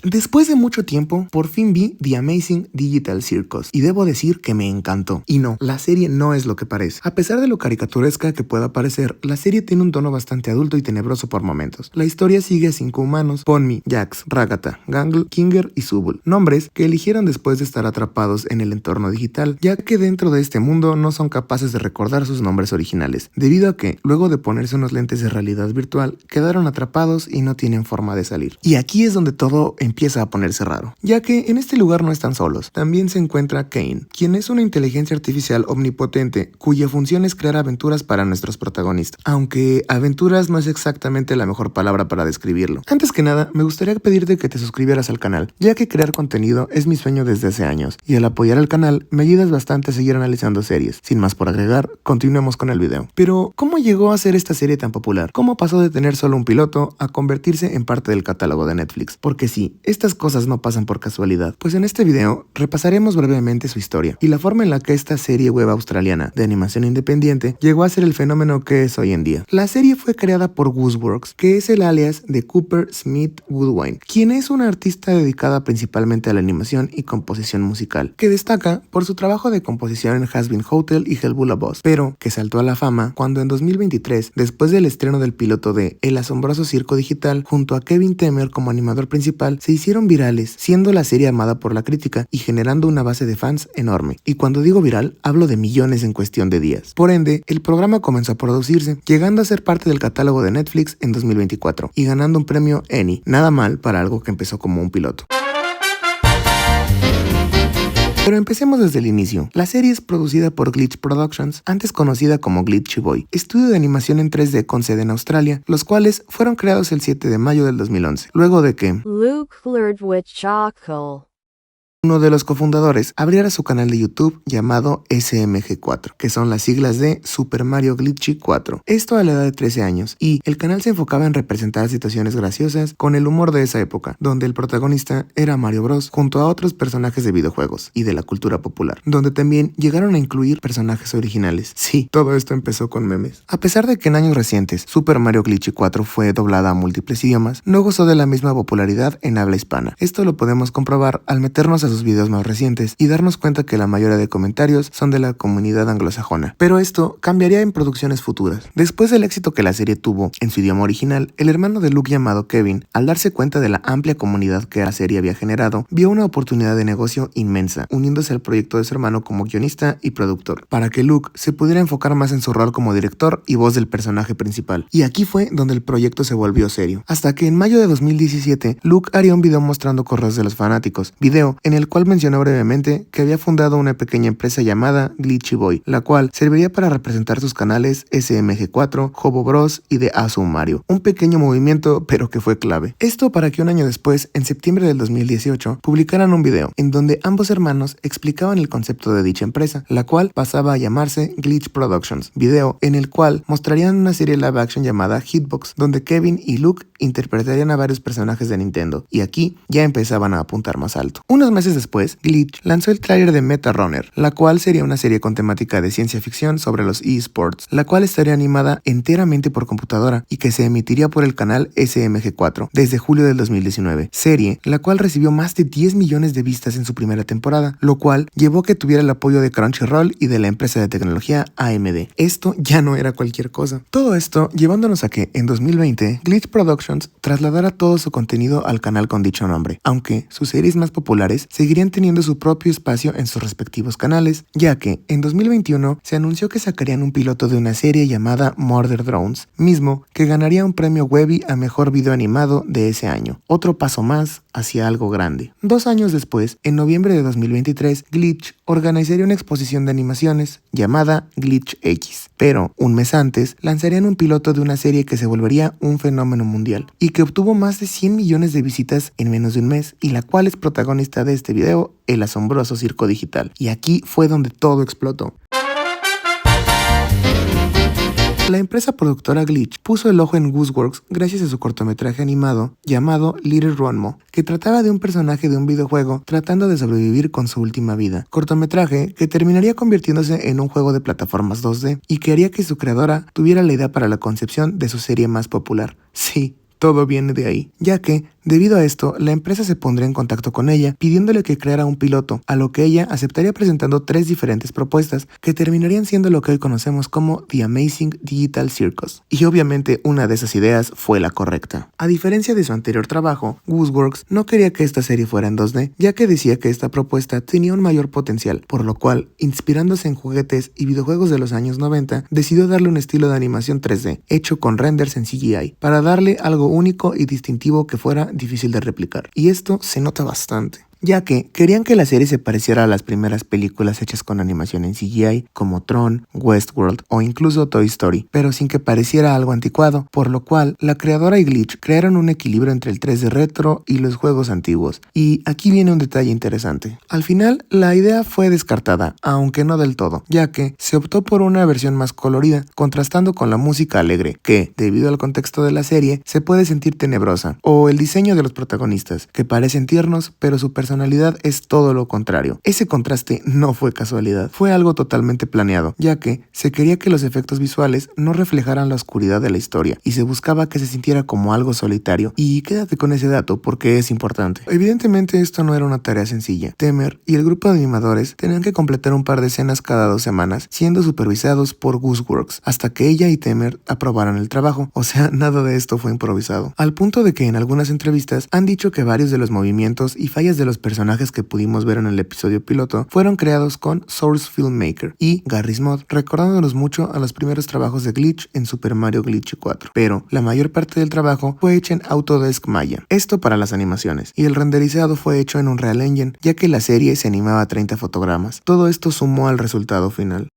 Después de mucho tiempo, por fin vi The Amazing Digital Circus y debo decir que me encantó. Y no, la serie no es lo que parece. A pesar de lo caricaturesca que pueda parecer, la serie tiene un tono bastante adulto y tenebroso por momentos. La historia sigue a 5 humanos: Ponmi, Jax, Ragatha, Gangle, Kinger y Zubul, nombres que eligieron después de estar atrapados en el entorno digital, ya que dentro de este mundo no son capaces de recordar sus nombres originales, debido a que, luego de ponerse unos lentes de realidad virtual, quedaron atrapados y no tienen forma de salir. Y aquí es donde todo empieza a ponerse raro, ya que en este lugar no están solos. También se encuentra Kain, quien es una inteligencia artificial omnipotente cuya función es crear aventuras para nuestros protagonistas, aunque aventuras no es exactamente la mejor palabra para describirlo. Antes que nada, me gustaría pedirte que te suscribieras al canal, ya que crear contenido es mi sueño desde hace años, y al apoyar al canal me ayudas bastante a seguir analizando series. Sin más por agregar, continuemos con el video. Pero, ¿cómo llegó a ser esta serie tan popular? ¿Cómo pasó de tener solo un piloto a convertirse en parte del catálogo de Netflix? Porque sí, estas cosas no pasan por casualidad, pues en este video repasaremos brevemente su historia y la forma en la que esta serie web australiana de animación independiente llegó a ser el fenómeno que es hoy en día. La serie fue creada por Gooseworks, que es el alias de Cooper Smith Goodwin, quien es una artista dedicada principalmente a la animación y composición musical, que destaca por su trabajo de composición en Has Been Hotel y Hellbula Boss, pero que saltó a la fama cuando en 2023, después del estreno del piloto de El asombroso circo digital, junto a Kevin Temer como animador principal, se hicieron virales, siendo la serie amada por la crítica y generando una base de fans enorme. Y cuando digo viral, hablo de millones en cuestión de días. Por ende, el programa comenzó a producirse, llegando a ser parte del catálogo de Netflix en 2024 y ganando un premio Emmy. Nada mal para algo que empezó como un piloto. Pero empecemos desde el inicio. La serie es producida por Glitch Productions, antes conocida como Glitchy Boy, estudio de animación en 3D con sede en Australia, los cuales fueron creados el 7 de mayo del 2011, luego de que Luke flirt with Chocolate. uno de los cofundadores abriera su canal de YouTube llamado SMG4, que son las siglas de Super Mario Glitchy 4. Esto a la edad de 13 años, y el canal se enfocaba en representar situaciones graciosas con el humor de esa época, donde el protagonista era Mario Bros. Junto a otros personajes de videojuegos y de la cultura popular, donde también llegaron a incluir personajes originales. Sí, todo esto empezó con memes. A pesar de que en años recientes Super Mario Glitchy 4 fue doblada a múltiples idiomas, no gozó de la misma popularidad en habla hispana. Esto lo podemos comprobar al meternos a sus videos más recientes y darnos cuenta que la mayoría de comentarios son de la comunidad anglosajona, pero esto cambiaría en producciones futuras. Después del éxito que la serie tuvo en su idioma original, el hermano de Luke llamado Kevin, al darse cuenta de la amplia comunidad que la serie había generado, vio una oportunidad de negocio inmensa, uniéndose al proyecto de su hermano como guionista y productor, para que Luke se pudiera enfocar más en su rol como director y voz del personaje principal. Y aquí fue donde el proyecto se volvió serio, hasta que en mayo de 2017, Luke haría un video mostrando correos de los fanáticos, video en el cual mencionó brevemente que había fundado una pequeña empresa llamada Glitchy Boy, la cual serviría para representar sus canales SMG4, Hobo Bros y de Awesome Mario. Un pequeño movimiento, pero que fue clave. Esto para que un año después, en septiembre del 2018, publicaran un video en donde ambos hermanos explicaban el concepto de dicha empresa, la cual pasaba a llamarse Glitch Productions, video en el cual mostrarían una serie live action llamada Hitbox, donde Kevin y Luke interpretarían a varios personajes de Nintendo, y aquí ya empezaban a apuntar más alto. Unos meses después, Glitch lanzó el tráiler de Meta Runner, la cual sería una serie con temática de ciencia ficción sobre los eSports, la cual estaría animada enteramente por computadora y que se emitiría por el canal SMG4 desde julio del 2019, serie la cual recibió más de 10 millones de vistas en su primera temporada, lo cual llevó a que tuviera el apoyo de Crunchyroll y de la empresa de tecnología AMD. Esto ya no era cualquier cosa. Todo esto llevándonos a que en 2020 Glitch Productions trasladara todo su contenido al canal con dicho nombre, aunque sus series más populares seguirían teniendo su propio espacio en sus respectivos canales, ya que en 2021 se anunció que sacarían un piloto de una serie llamada Murder Drones, mismo que ganaría un premio Webby a mejor video animado de ese año. Otro paso más hacia algo grande. 2 años después, en noviembre de 2023, Glitch organizaría una exposición de animaciones llamada Glitch X, pero un mes antes lanzarían un piloto de una serie que se volvería un fenómeno mundial y que obtuvo más de 100 millones de visitas en menos de un mes, y la cual es protagonista de este video, El asombroso circo digital. Y aquí fue donde todo explotó. La empresa productora Glitch puso el ojo en Gooseworks gracias a su cortometraje animado llamado Little Ronmo, que trataba de un personaje de un videojuego tratando de sobrevivir con su última vida. Cortometraje que terminaría convirtiéndose en un juego de plataformas 2D y que haría que su creadora tuviera la idea para la concepción de su serie más popular. Sí, todo viene de ahí, ya que, debido a esto, la empresa se pondría en contacto con ella pidiéndole que creara un piloto, a lo que ella aceptaría presentando 3 diferentes propuestas que terminarían siendo lo que hoy conocemos como The Amazing Digital Circus. Y obviamente una de esas ideas fue la correcta. A diferencia de su anterior trabajo, Gooseworks no quería que esta serie fuera en 2D, ya que decía que esta propuesta tenía un mayor potencial, por lo cual, inspirándose en juguetes y videojuegos de los años 90, decidió darle un estilo de animación 3D, hecho con renders en CGI, para darle algo único y distintivo que fuera difícil de replicar. Y esto se nota bastante, ya que querían que la serie se pareciera a las primeras películas hechas con animación en CGI, como Tron, Westworld o incluso Toy Story, pero sin que pareciera algo anticuado, por lo cual la creadora y Glitch crearon un equilibrio entre el 3D retro y los juegos antiguos. Y aquí viene un detalle interesante. Al final, la idea fue descartada, aunque no del todo, ya que se optó por una versión más colorida, contrastando con la música alegre, que, debido al contexto de la serie, se puede sentir tenebrosa, o el diseño de los protagonistas, que parecen tiernos, pero su personalidad es todo lo contrario. Ese contraste no fue casualidad, fue algo totalmente planeado, ya que se quería que los efectos visuales no reflejaran la oscuridad de la historia, y se buscaba que se sintiera como algo solitario. Y quédate con ese dato porque es importante. Evidentemente esto no era una tarea sencilla. Temer y el grupo de animadores tenían que completar un par de escenas cada 2 semanas, siendo supervisados por Gooseworks, hasta que ella y Temer aprobaran el trabajo. O sea, nada de esto fue improvisado. Al punto de que en algunas entrevistas han dicho que varios de los movimientos y fallas de los personajes que pudimos ver en el episodio piloto fueron creados con Source Filmmaker y Garry's Mod, recordándonos mucho a los primeros trabajos de Glitch en Super Mario Glitchy 4, pero la mayor parte del trabajo fue hecha en Autodesk Maya, esto para las animaciones, y el renderizado fue hecho en Unreal Engine, ya que la serie se animaba a 30 fotogramas. Todo esto sumó al resultado final.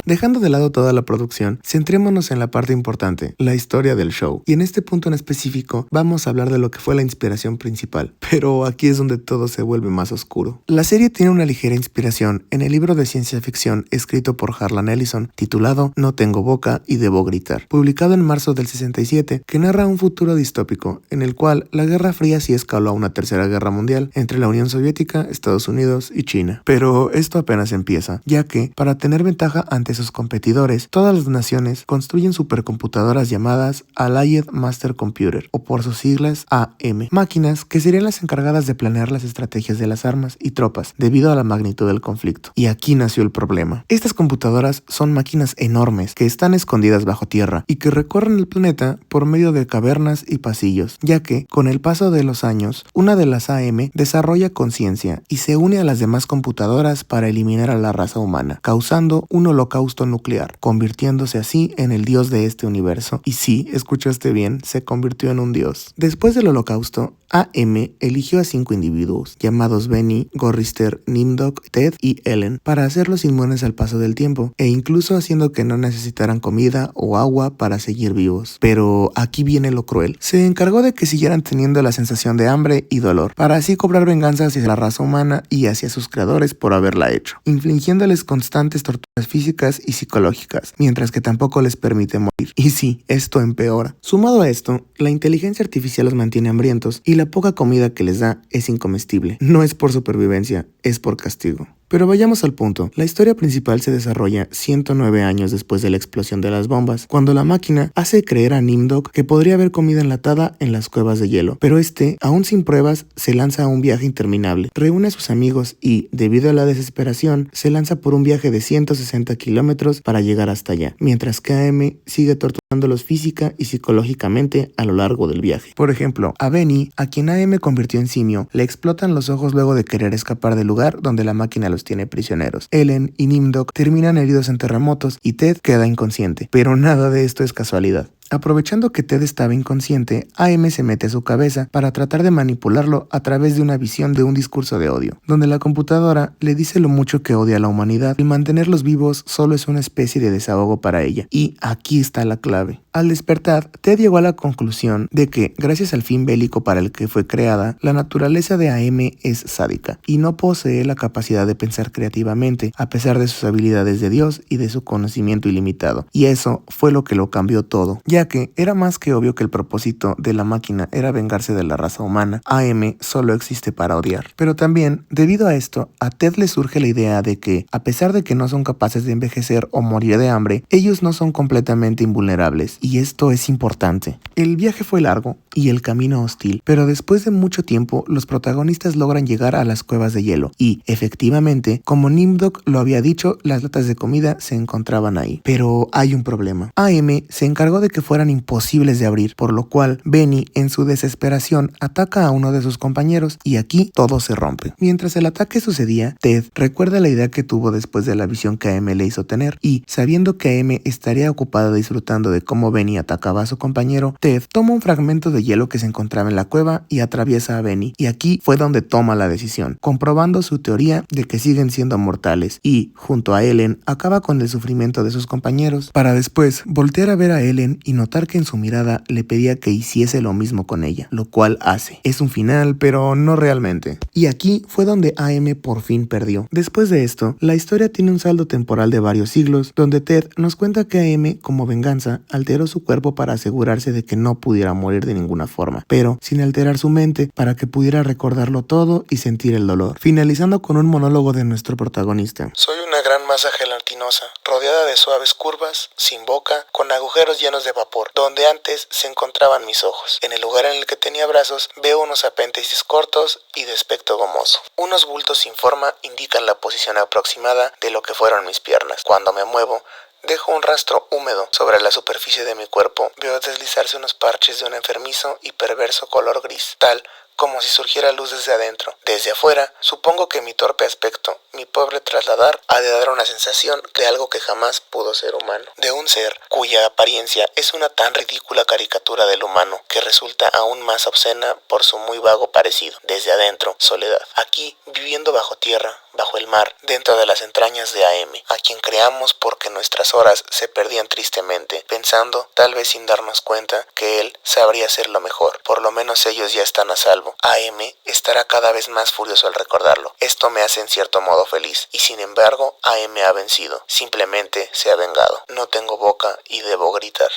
Dejando de lado toda la producción, centrémonos en la parte importante, la historia del show. Y en este punto en específico, vamos a hablar de lo que fue la inspiración principal. Pero aquí es donde todo se vuelve más oscuro. La serie tiene una ligera inspiración en el libro de ciencia ficción escrito por Harlan Ellison, titulado No tengo boca y debo gritar, publicado en marzo del 67, que narra un futuro distópico, en el cual la Guerra Fría sí escaló a una tercera guerra mundial entre la Unión Soviética, Estados Unidos y China. Pero esto apenas empieza, ya que, para tener ventaja ante sus competidores, todas las naciones construyen supercomputadoras llamadas Allied Master Computer, o por sus siglas AM, máquinas que serían las encargadas de planear las estrategias de las armas y tropas, debido a la magnitud del conflicto. Y aquí nació el problema. Estas computadoras son máquinas enormes que están escondidas bajo tierra y que recorren el planeta por medio de cavernas y pasillos, ya que, con el paso de los años, una de las AM desarrolla conciencia y se une a las demás computadoras para eliminar a la raza humana, causando un holocausto nuclear, convirtiéndose así en el dios de este universo. Y sí, escuchaste bien, se convirtió en un dios. Después del holocausto, AM eligió a 5 individuos, llamados Benny, Gorrister, Nimdok, Ted y Ellen, para hacerlos inmunes al paso del tiempo, e incluso haciendo que no necesitaran comida o agua para seguir vivos. Pero aquí viene lo cruel. Se encargó de que siguieran teniendo la sensación de hambre y dolor, para así cobrar venganza hacia la raza humana y hacia sus creadores por haberla hecho, infligiéndoles constantes torturas físicas y psicológicas, mientras que tampoco les permite morir. Y sí, esto empeora. Sumado a esto, la inteligencia artificial los mantiene hambrientos y la poca comida que les da es incomestible. No es por supervivencia, es por castigo. Pero vayamos al punto. La historia principal se desarrolla 109 años después de la explosión de las bombas, cuando la máquina hace creer a Nimdok que podría haber comida enlatada en las cuevas de hielo, pero este, aún sin pruebas, se lanza a un viaje interminable, reúne a sus amigos y, debido a la desesperación, se lanza por un viaje de 160 kilómetros para llegar hasta allá, mientras que AM sigue torturándolos física y psicológicamente a lo largo del viaje. Por ejemplo, a Benny, a quien AM convirtió en simio, le explotan los ojos luego de querer escapar del lugar donde la máquina los tiene prisioneros. Ellen y Nimdok terminan heridos en terremotos y Ted queda inconsciente, pero nada de esto es casualidad. Aprovechando que Ted estaba inconsciente, AM se mete a su cabeza para tratar de manipularlo a través de una visión de un discurso de odio, donde la computadora le dice lo mucho que odia a la humanidad. El mantenerlos vivos solo es una especie de desahogo para ella. Y aquí está la clave. Al despertar, Ted llegó a la conclusión de que, gracias al fin bélico para el que fue creada, la naturaleza de AM es sádica y no posee la capacidad de pensar creativamente, a pesar de sus habilidades de Dios y de su conocimiento ilimitado. Y eso fue lo que lo cambió todo, ya ya que era más que obvio que el propósito de la máquina era vengarse de la raza humana. AM solo existe para odiar. Pero también, debido a esto, a Ted le surge la idea de que, a pesar de que no son capaces de envejecer o morir de hambre, ellos no son completamente invulnerables, y esto es importante. El viaje fue largo y el camino hostil, pero después de mucho tiempo, los protagonistas logran llegar a las cuevas de hielo, y, efectivamente, como Nimdok lo había dicho, las latas de comida se encontraban ahí. Pero hay un problema. AM se encargó de que fueran imposibles de abrir, por lo cual Benny, en su desesperación, ataca a uno de sus compañeros, y aquí todo se rompe. Mientras el ataque sucedía, Ted recuerda la idea que tuvo después de la visión que AM le hizo tener, y sabiendo que AM estaría ocupada disfrutando de cómo Benny atacaba a su compañero, Ted toma un fragmento de hielo que se encontraba en la cueva y atraviesa a Benny, y aquí fue donde toma la decisión, comprobando su teoría de que siguen siendo mortales, y, junto a Ellen, acaba con el sufrimiento de sus compañeros, para después voltear a ver a Ellen y notar que en su mirada le pedía que hiciese lo mismo con ella, lo cual hace. Es un final, pero no realmente. Y aquí fue donde AM por fin perdió. Después de esto, la historia tiene un saldo temporal de varios siglos, donde Ted nos cuenta que AM, como venganza, alteró su cuerpo para asegurarse de que no pudiera morir de ninguna forma, pero sin alterar su mente para que pudiera recordarlo todo y sentir el dolor, finalizando con un monólogo de nuestro protagonista. Soy una gran masa gelatinosa, rodeada de suaves curvas, sin boca, con agujeros llenos de vapor, donde antes se encontraban mis ojos. En el lugar en el que tenía brazos, veo unos apéndices cortos y de aspecto gomoso. Unos bultos sin forma indican la posición aproximada de lo que fueron mis piernas. Cuando me muevo, dejo un rastro húmedo sobre la superficie de mi cuerpo. Veo deslizarse unos parches de un enfermizo y perverso color gris, tal como si surgiera luz desde adentro. Desde afuera, supongo que mi torpe aspecto, mi pobre trasladar, ha de dar una sensación de algo que jamás pudo ser humano. De un ser cuya apariencia es una tan ridícula caricatura del humano que resulta aún más obscena por su muy vago parecido. Desde adentro, soledad. Aquí, viviendo bajo tierra, bajo el mar, dentro de las entrañas de AM, a quien creamos porque nuestras horas se perdían tristemente, pensando, tal vez sin darnos cuenta, que él sabría hacer lo mejor. Por lo menos ellos ya están a salvo. AM estará cada vez más furioso al recordarlo. Esto me hace en cierto modo feliz, y sin embargo, AM ha vencido. Simplemente se ha vengado. No tengo boca y debo gritar.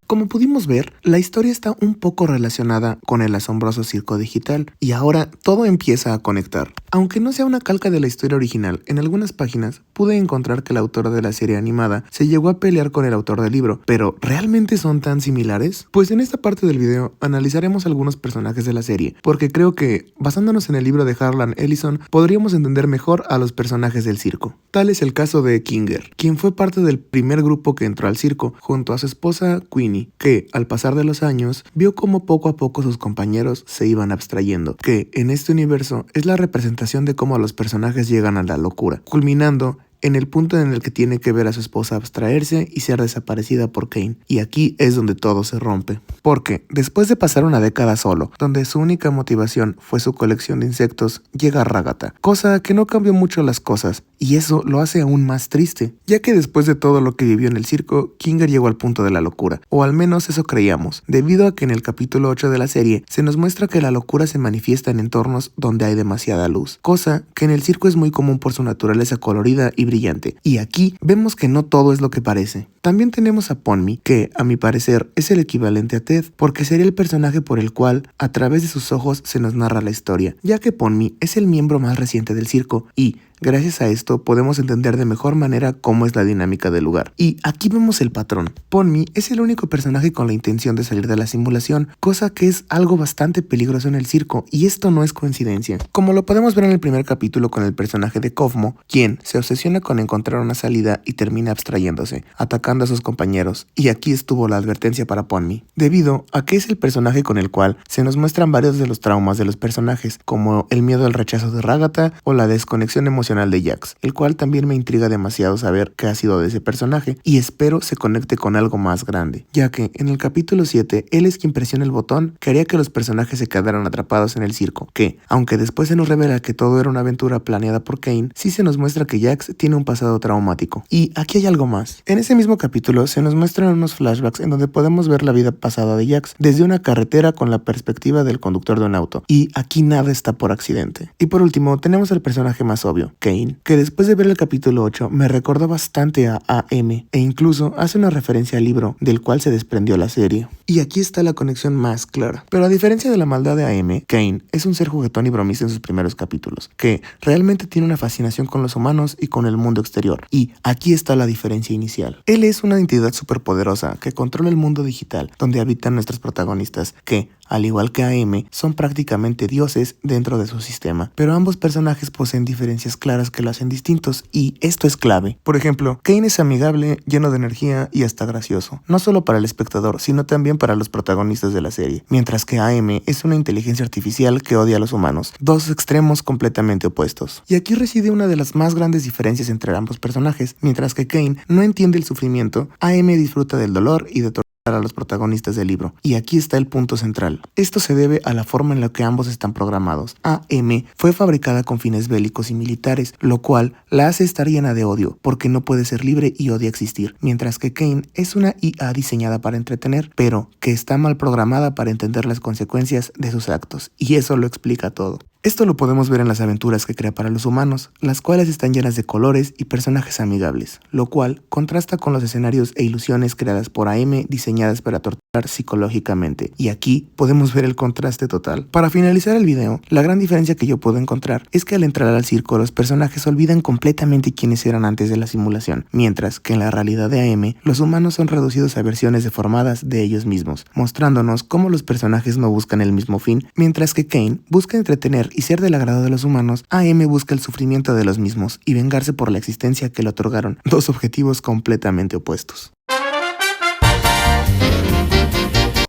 Como pudimos ver, la historia está un poco relacionada con el asombroso circo digital, y ahora todo empieza a conectar. Aunque no sea una calca de la historia original, en algunas páginas pude encontrar que el autor de la serie animada se llegó a pelear con el autor del libro, pero ¿realmente son tan similares? Pues en esta parte del video analizaremos algunos personajes de la serie, porque creo que, basándonos en el libro de Harlan Ellison, podríamos entender mejor a los personajes del circo. Tal es el caso de Kinger, quien fue parte del primer grupo que entró al circo, junto a su esposa Queenie, que, al pasar de los años, vio cómo poco a poco sus compañeros se iban abstrayendo, que, en este universo, es la representación de cómo los personajes llegan a la locura, culminando en el punto en el que tiene que ver a su esposa abstraerse y ser desaparecida por Kane. Y aquí es donde todo se rompe. Porque, después de pasar una década solo, donde su única motivación fue su colección de insectos, llega Ragatha, cosa que no cambió mucho las cosas, y eso lo hace aún más triste, ya que después de todo lo que vivió en el circo, Kinger llegó al punto de la locura, o al menos eso creíamos, debido a que en el capítulo 8 de la serie se nos muestra que la locura se manifiesta en entornos donde hay demasiada luz, cosa que en el circo es muy común por su naturaleza colorida y brillante, y aquí vemos que no todo es lo que parece. También tenemos a Ponmi, que a mi parecer es el equivalente a Ted, porque sería el personaje por el cual a través de sus ojos se nos narra la historia, ya que Ponmi es el miembro más reciente del circo y, gracias a esto, podemos entender de mejor manera cómo es la dinámica del lugar. Y aquí vemos el patrón. Ponmi es el único personaje con la intención de salir de la simulación, cosa que es algo bastante peligroso en el circo, y esto no es coincidencia. Como lo podemos ver en el primer capítulo con el personaje de Kofmo, quien se obsesiona con encontrar una salida y termina abstrayéndose, atacando a sus compañeros. Y aquí estuvo la advertencia para Ponmi, debido a que es el personaje con el cual se nos muestran varios de los traumas de los personajes, como el miedo al rechazo de Ragatha o la desconexión emocional de Jax, el cual también me intriga demasiado saber qué ha sido de ese personaje, y espero se conecte con algo más grande, ya que en el capítulo 7 él es quien presiona el botón que haría que los personajes se quedaran atrapados en el circo, que, aunque después se nos revela que todo era una aventura planeada por Kane, sí se nos muestra que Jax tiene un pasado traumático. Y aquí hay algo más. En ese mismo capítulo se nos muestran unos flashbacks en donde podemos ver la vida pasada de Jax desde una carretera con la perspectiva del conductor de un auto, y aquí nada está por accidente. Y por último tenemos el personaje más obvio, Kane, que después de ver el capítulo 8 me recordó bastante a AM e incluso hace una referencia al libro del cual se desprendió la serie. Y aquí está la conexión más clara. Pero a diferencia de la maldad de AM, Kane es un ser juguetón y bromista en sus primeros capítulos, que realmente tiene una fascinación con los humanos y con el mundo exterior. Y aquí está la diferencia inicial. Él es una entidad superpoderosa que controla el mundo digital donde habitan nuestros protagonistas, que, al igual que AM, son prácticamente dioses dentro de su sistema. Pero ambos personajes poseen diferencias claras que lo hacen distintos, y esto es clave. Por ejemplo, Kane es amigable, lleno de energía y hasta gracioso, no solo para el espectador, sino también para los protagonistas de la serie, mientras que AM es una inteligencia artificial que odia a los humanos, dos extremos completamente opuestos. Y aquí reside una de las más grandes diferencias entre ambos personajes. Mientras que Kane no entiende el sufrimiento, AM disfruta del dolor y de torturar a los protagonistas del libro. Y aquí está el punto central. Esto se debe a la forma en la que ambos están programados. AM fue fabricada con fines bélicos y militares, lo cual la hace estar llena de odio, porque no puede ser libre y odia existir, mientras que Kane es una IA diseñada para entretener, pero que está mal programada para entender las consecuencias de sus actos, y eso lo explica todo. Esto lo podemos ver en las aventuras que crea para los humanos, las cuales están llenas de colores y personajes amigables, lo cual contrasta con los escenarios e ilusiones creadas por AM diseñadas para torturar psicológicamente, y aquí podemos ver el contraste total. Para finalizar el video, la gran diferencia que yo puedo encontrar es que al entrar al circo los personajes olvidan completamente quiénes eran antes de la simulación, mientras que en la realidad de AM, los humanos son reducidos a versiones deformadas de ellos mismos, mostrándonos cómo los personajes no buscan el mismo fin, mientras que Kane busca entretener y ser del agrado de los humanos. AM busca el sufrimiento de los mismos y vengarse por la existencia que le otorgaron, dos objetivos completamente opuestos.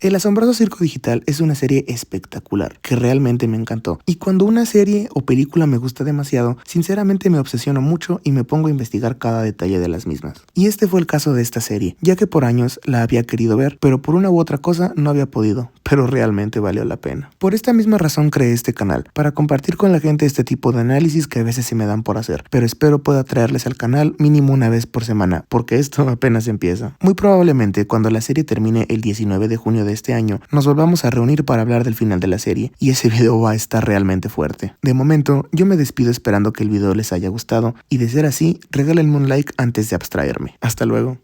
El asombroso circo digital es una serie espectacular, que realmente me encantó. Y cuando una serie o película me gusta demasiado, sinceramente me obsesiono mucho y me pongo a investigar cada detalle de las mismas. Y este fue el caso de esta serie, ya que por años la había querido ver, pero por una u otra cosa no había podido, pero realmente valió la pena. Por esta misma razón creé este canal, para compartir con la gente este tipo de análisis que a veces se me dan por hacer, pero espero pueda traerles al canal mínimo una vez por semana, porque esto apenas empieza. Muy probablemente cuando la serie termine el 19 de junio de este año, nos volvamos a reunir para hablar del final de la serie, y ese video va a estar realmente fuerte. De momento, yo me despido esperando que el video les haya gustado, y de ser así, regálenme un like antes de abstraerme. Hasta luego.